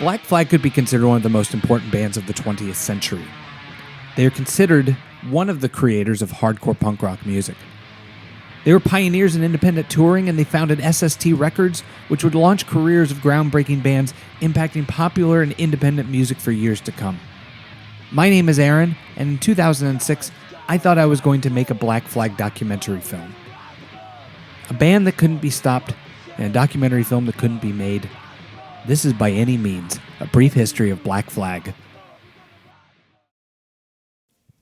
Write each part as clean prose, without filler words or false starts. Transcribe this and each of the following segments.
Black Flag could be considered one of the most important bands of the 20th century. They are considered one of the creators of hardcore punk rock music. They were pioneers in independent touring, and they founded SST Records, which would launch careers of groundbreaking bands impacting popular and independent music for years to come. My name is Aaron, and in 2006, I thought I was going to make a Black Flag documentary film. A band that couldn't be stopped, and a documentary film that couldn't be made. This is by any means a brief history of Black Flag.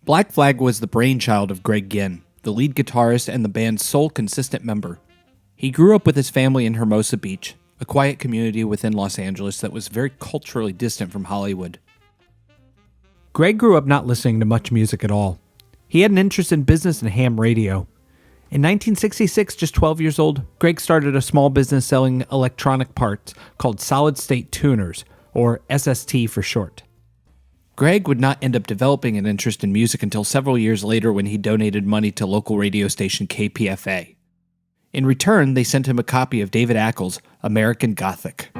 Black Flag was the brainchild of Greg Ginn, the lead guitarist and the band's sole consistent member. He grew up with his family in Hermosa Beach, a quiet community within Los Angeles that was very culturally distant from Hollywood. Greg grew up not listening to much music at all. He had an interest in business and ham radio. In 1966, just 12 years old, Greg started a small business selling electronic parts called Solid State Tuners, or SST for short. Greg would not end up developing an interest in music until several years later when he donated money to local radio station KPFA. In return, they sent him a copy of David Ackles' American Gothic.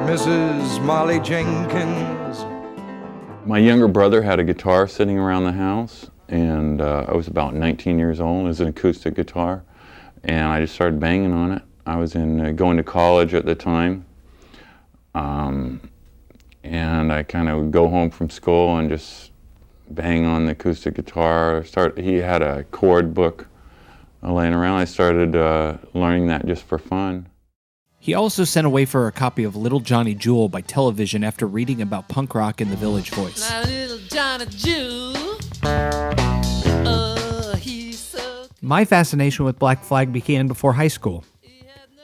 Mrs. Molly Jenkins. My younger brother had a guitar sitting around the house, and I was about 19 years old. It was an acoustic guitar, and I just started banging on it. I was going to college at the time, and I kind of would go home from school and just bang on the acoustic guitar. He had a chord book laying around. I started learning that just for fun. He also sent away for a copy of Little Johnny Jewel by television after reading about punk rock in the Village Voice. Little Johnny Jewel, he's so... My fascination with Black Flag began before high school.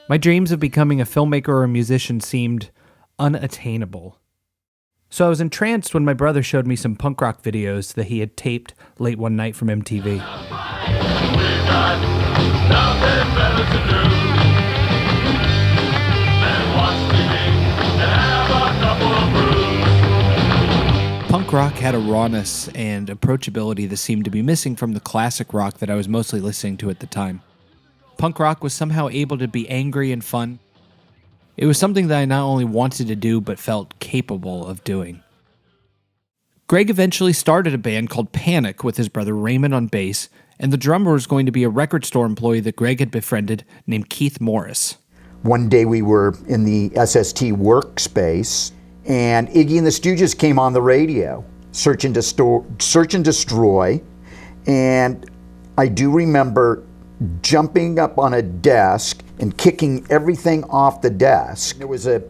My dreams of becoming a filmmaker or a musician seemed unattainable. So I was entranced when my brother showed me some punk rock videos that he had taped late one night from MTV. We've got nothing better to do. Punk rock had a rawness and approachability that seemed to be missing from the classic rock that I was mostly listening to at the time. Punk rock was somehow able to be angry and fun. It was something that I not only wanted to do, but felt capable of doing. Greg eventually started a band called Panic with his brother Raymond on bass, and the drummer was going to be a record store employee that Greg had befriended named Keith Morris. One day we were in the SST workspace, and Iggy and the Stooges came on the radio, Search and Destroy, and I do remember jumping up on a desk and kicking everything off the desk. There was a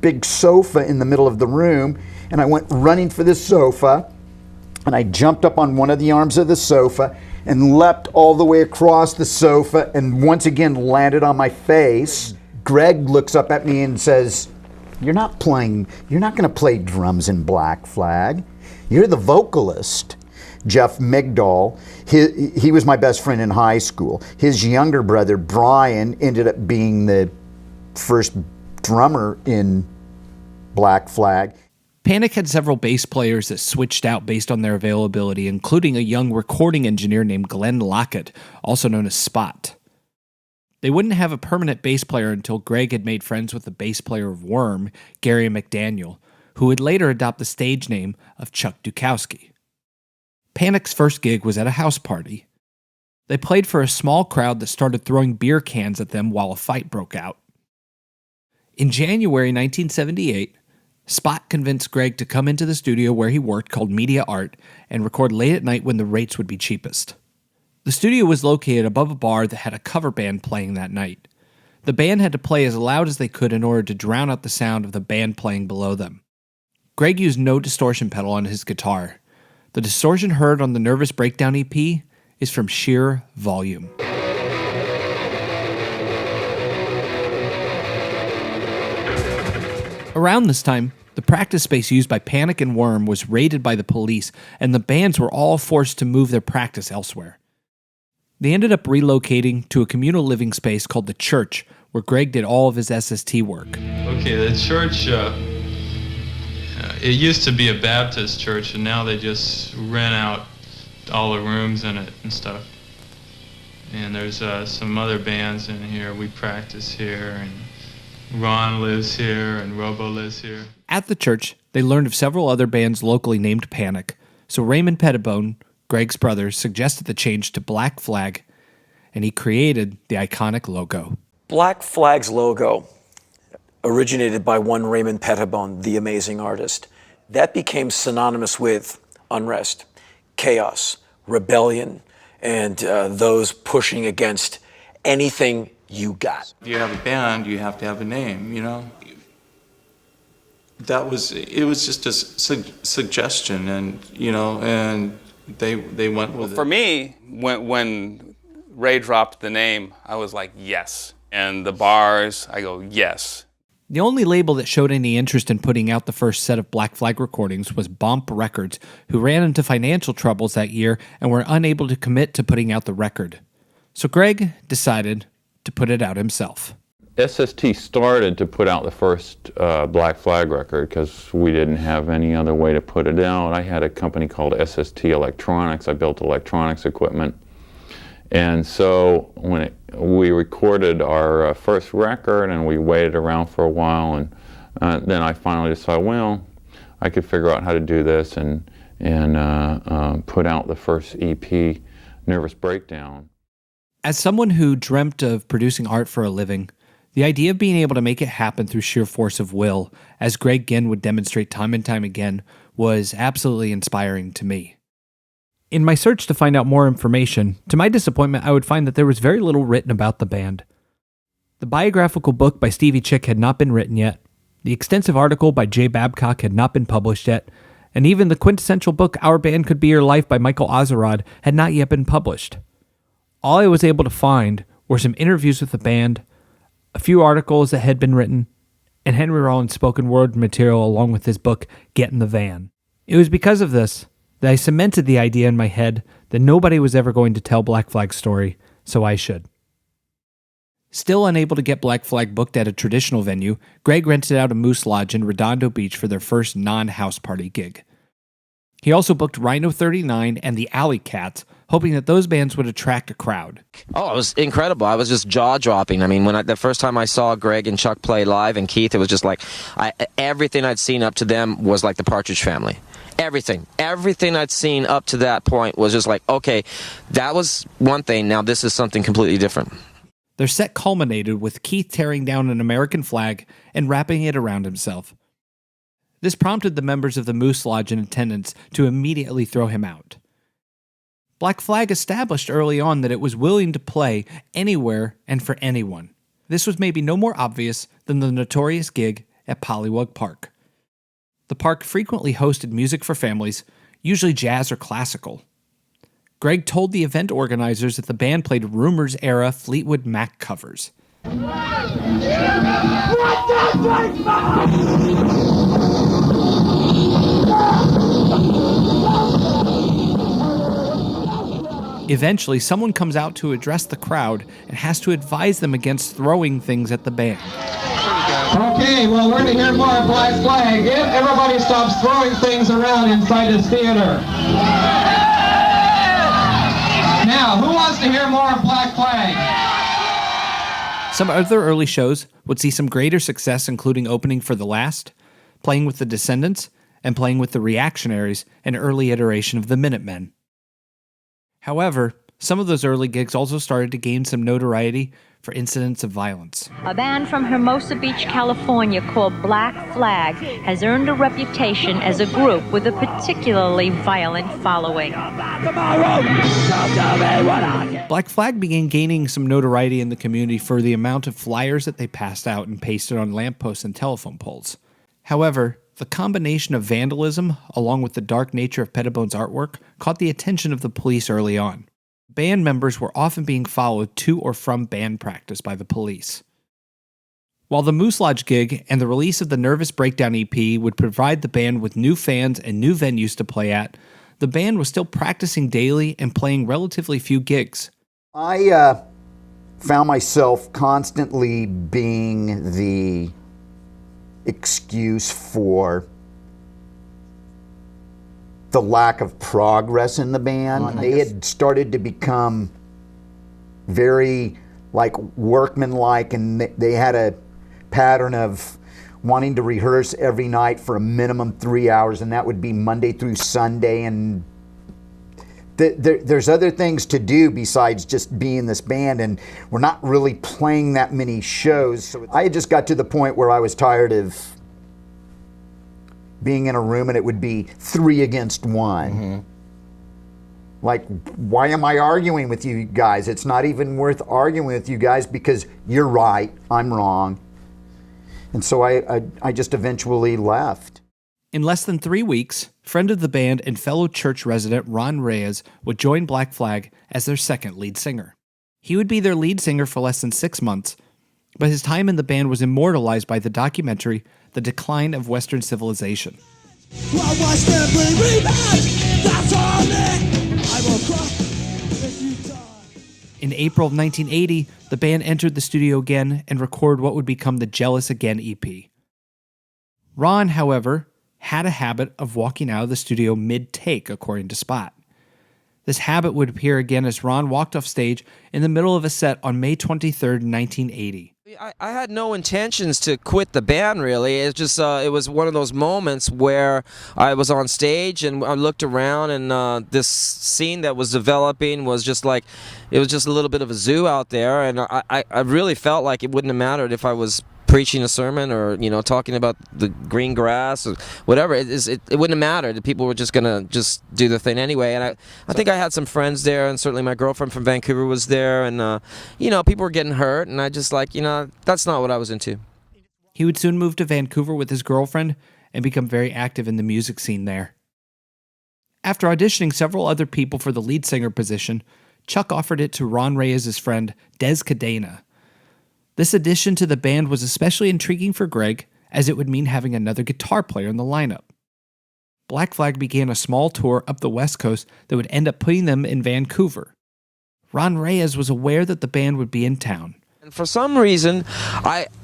big sofa in the middle of the room, and I went running for the sofa, and I jumped up on one of the arms of the sofa and leapt all the way across the sofa and once again landed on my face. Greg looks up at me and says, you're not going to play drums in Black Flag. You're the vocalist. Jeff Migdal, he was my best friend in high school. His younger brother, Brian, ended up being the first drummer in Black Flag. Panic had several bass players that switched out based on their availability, including a young recording engineer named Glenn Lockett, also known as Spot. They wouldn't have a permanent bass player until Greg had made friends with the bass player of Worm, Gary McDaniel, who would later adopt the stage name of Chuck Dukowski. Panic's first gig was at a house party. They played for a small crowd that started throwing beer cans at them while a fight broke out. In January 1978, Spot convinced Greg to come into the studio where he worked called Media Art and record late at night when the rates would be cheapest. The studio was located above a bar that had a cover band playing that night. The band had to play as loud as they could in order to drown out the sound of the band playing below them. Greg used no distortion pedal on his guitar. The distortion heard on the Nervous Breakdown EP is from sheer volume. Around this time, the practice space used by Panic and Worm was raided by the police, and the bands were all forced to move their practice elsewhere. They ended up relocating to a communal living space called The Church, where Greg did all of his SST work. Okay, the church, it used to be a Baptist church, and now they just rent out all the rooms in it and stuff. And there's some other bands in here. We practice here, and Ron lives here, and Robo lives here. At the church, they learned of several other bands locally named Panic, so Raymond Pettibone, Greg's brother, suggested the change to Black Flag, and he created the iconic logo. Black Flag's logo originated by one Raymond Pettibone, the amazing artist. That became synonymous with unrest, chaos, rebellion, and those pushing against anything you got. If you have a band, you have to have a name, you know? It was just a suggestion, and, you know, and they went with it. For me, when Ray dropped the name, I was like, yes. And the bars, I go, yes. The only label that showed any interest in putting out the first set of Black Flag recordings was Bomp Records, who ran into financial troubles that year and were unable to commit to putting out the record. So Greg decided to put it out himself. SST started to put out the first Black Flag record because we didn't have any other way to put it out. I had a company called SST Electronics. I built electronics equipment. And so when we recorded our first record, and we waited around for a while, and then I finally decided, well, I could figure out how to do this, and put out the first EP, Nervous Breakdown. As someone who dreamt of producing art for a living, the idea of being able to make it happen through sheer force of will, as Greg Ginn would demonstrate time and time again, was absolutely inspiring to me. In my search to find out more information, to my disappointment, I would find that there was very little written about the band. The biographical book by Stevie Chick had not been written yet, the extensive article by Jay Babcock had not been published yet, and even the quintessential book Our Band Could Be Your Life by Michael Ozerod had not yet been published. All I was able to find were some interviews with the band, a few articles that had been written, and Henry Rollins' spoken word material along with his book, Get in the Van. It was because of this that I cemented the idea in my head that nobody was ever going to tell Black Flag's story, so I should. Still unable to get Black Flag booked at a traditional venue, Greg rented out a Moose Lodge in Redondo Beach for their first non-house party gig. He also booked Rhino 39 and the Alley Cats, hoping that those bands would attract a crowd. Oh, it was incredible. I was just jaw-dropping. I mean, the first time I saw Greg and Chuck play live, and Keith, it was just like, everything I'd seen up to them was like the Partridge Family. Everything I'd seen up to that point was just like, okay, that was one thing, now this is something completely different. Their set culminated with Keith tearing down an American flag and wrapping it around himself. This prompted the members of the Moose Lodge in attendance to immediately throw him out. Black Flag established early on that it was willing to play anywhere and for anyone. This was maybe no more obvious than the notorious gig at Pollywug Park. The park frequently hosted music for families, usually jazz or classical. Greg told the event organizers that the band played Rumors-era Fleetwood Mac covers. Eventually, someone comes out to address the crowd and has to advise them against throwing things at the band. Okay, well, we're going to hear more of Black Flag. If everybody stops throwing things around inside this theater. Now, who wants to hear more of Black Flag? Some other early shows would see some greater success, including opening for The Last, playing with the Descendants, and playing with the Reactionaries, an early iteration of the Minutemen. However, some of those early gigs also started to gain some notoriety for incidents of violence. A band from Hermosa Beach, California called Black Flag has earned a reputation as a group with a particularly violent following. Black Flag began gaining some notoriety in the community for the amount of flyers that they passed out and pasted on lampposts and telephone poles. However, the combination of vandalism, along with the dark nature of Pettibone's artwork, caught the attention of the police early on. Band members were often being followed to or from band practice by the police. While the Moose Lodge gig and the release of the Nervous Breakdown EP would provide the band with new fans and new venues to play at, the band was still practicing daily and playing relatively few gigs. I found myself constantly being the excuse for the lack of progress in the band. They had started to become very like workmanlike, and they had a pattern of wanting to rehearse every night for a minimum 3 hours, and that would be Monday through Sunday. And there's other things to do besides just being this band, and we're not really playing that many shows. So I just got to the point where I was tired of being in a room and it would be 3 against 1. Mm-hmm. Like, why am I arguing with you guys? It's not even worth arguing with you guys because you're right, I'm wrong. And so I just eventually left. In less than 3 weeks, friend of the band and fellow church resident Ron Reyes would join Black Flag as their second lead singer. He would be their lead singer for less than 6 months, but his time in the band was immortalized by the documentary The Decline of Western Civilization. In April of 1980, the band entered the studio again and recorded what would become the Jealous Again EP. Ron, however, had a habit of walking out of the studio mid-take, according to Spot. This habit would appear again as Ron walked off stage in the middle of a set on May 23rd, 1980. I had no intentions to quit the band, really. It's just it was one of those moments where I was on stage and I looked around, and this scene that was developing was just like, it was just a little bit of a zoo out there, and I really felt like it wouldn't have mattered if I was preaching a sermon or, you know, talking about the green grass or whatever. It wouldn't have mattered. People were just going to just do the thing anyway. And I think I had some friends there, and certainly my girlfriend from Vancouver was there, and, you know, people were getting hurt, and I just like, you know, that's not what I was into. He would soon move to Vancouver with his girlfriend and become very active in the music scene there. After auditioning several other people for the lead singer position, Chuck offered it to Ron Reyes' friend, Dez Cadena. This addition to the band was especially intriguing for Greg, as it would mean having another guitar player in the lineup. Black Flag began a small tour up the West Coast that would end up putting them in Vancouver. Ron Reyes was aware that the band would be in town. And for some reason,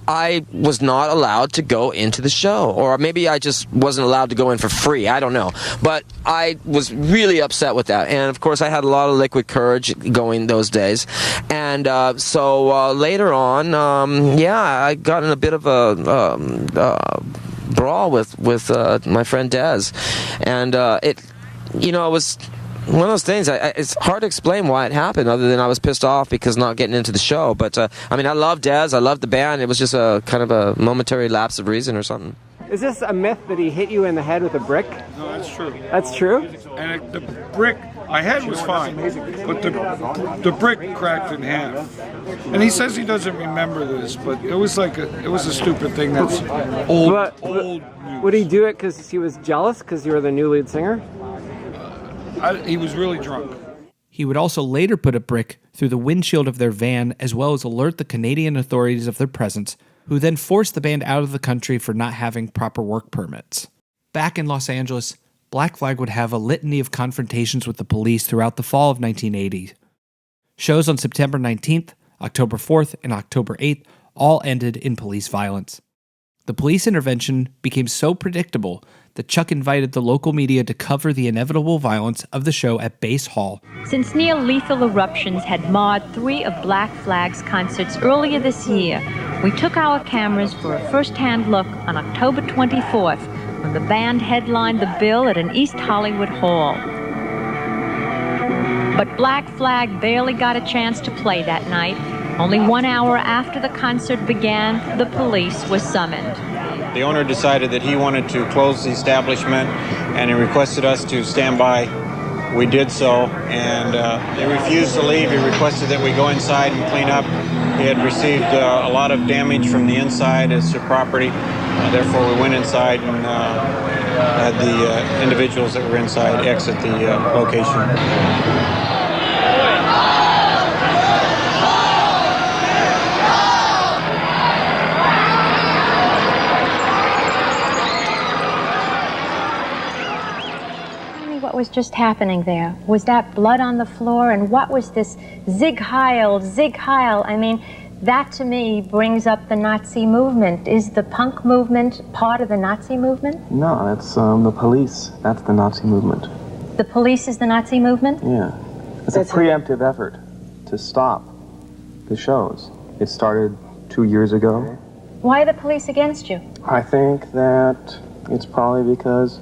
I was not allowed to go into the show, or maybe I just wasn't allowed to go in for free. I don't know, but I was really upset with that. And of course, I had a lot of liquid courage going those days, and so later on, I got in a bit of a brawl with my friend Dez, and it was one of those things. It's hard to explain why it happened, other than I was pissed off because not getting into the show. But I mean, I love Dez, I love the band. It was just a kind of a momentary lapse of reason or something. Is this a myth that he hit you in the head with a brick? No, that's true. That's true? And the brick, my head was fine, but the brick cracked in half. And he says he doesn't remember this, but it was like it was a stupid thing. That's old news. Would he do it because he was jealous because you were the new lead singer? He was really drunk. He would also later put a brick through the windshield of their van, as well as alert the Canadian authorities of their presence, who then forced the band out of the country for not having proper work permits. Back in Los Angeles, Black Flag would have a litany of confrontations with the police throughout the fall of 1980. Shows on September 19th, October 4th, and October 8th all ended in police violence. The police intervention became so predictable that Chuck invited the local media to cover the inevitable violence of the show at Base Hall. Since near-lethal eruptions had marred 3 of Black Flag's concerts earlier this year, we took our cameras for a first-hand look on October 24th, when the band headlined the bill at an East Hollywood hall. But Black Flag barely got a chance to play that night. Only 1 hour after the concert began, the police was summoned. The owner decided that he wanted to close the establishment, and he requested us to stand by. We did so, and they refused to leave. He requested that we go inside and clean up. He had received a lot of damage from the inside as to property. Therefore, we went inside and had the individuals that were inside exit the location. What was just happening there? Was that blood on the floor? And what was this Zig Heil, Zig Heil? I mean, that to me brings up the Nazi movement. Is the punk movement part of the Nazi movement? No, that's the police. That's the Nazi movement. The police is the Nazi movement? Yeah. It's a preemptive effort to stop the shows. It started 2 years ago. Why are the police against you? I think that it's probably because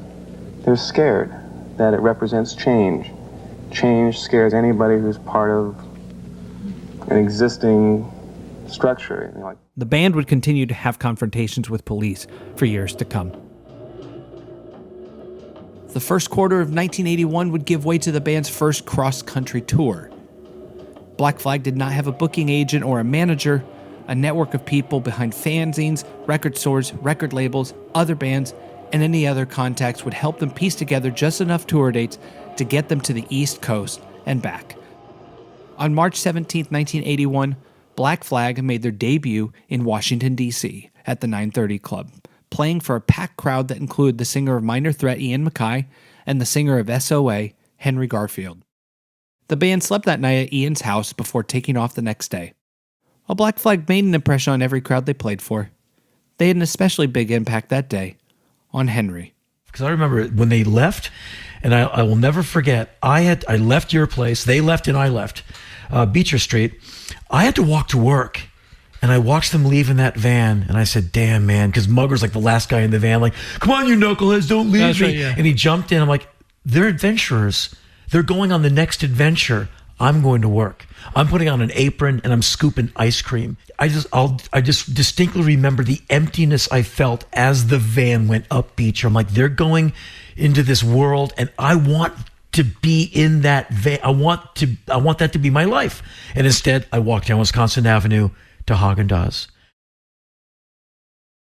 they're scared that it represents change. Change scares anybody who's part of an existing structure. The band would continue to have confrontations with police for years to come. The first quarter of 1981 would give way to the band's first cross-country tour. Black Flag did not have a booking agent or a manager. A network of people behind fanzines, record stores, record labels, other bands, and any other contacts would help them piece together just enough tour dates to get them to the East Coast and back. On March 17, 1981, Black Flag made their debut in Washington, D.C. at the 930 Club, playing for a packed crowd that included the singer of Minor Threat, Ian MacKaye, and the singer of SOA, Henry Garfield. The band slept that night at Ian's house before taking off the next day. While Black Flag made an impression on every crowd they played for, they had an especially big impact that day on Henry. Because I remember when they left, and I will never forget, I left your place, they left and I left, Beecher Street. I had to walk to work, and I watched them leave in that van, and I said, damn, man, because Mugger's like the last guy in the van, like, come on, you knuckleheads, don't leave That's me. right, yeah. And he jumped in. I'm like, they're adventurers. They're going on the next adventure. I'm going to work. I'm putting on an apron and I'm scooping ice cream. I just distinctly remember the emptiness I felt as the van went up Beecher. I'm like, they're going into this world and I want to be in that van. I want that to be my life. And instead, I walked down Wisconsin Avenue to Haagen-Dazs.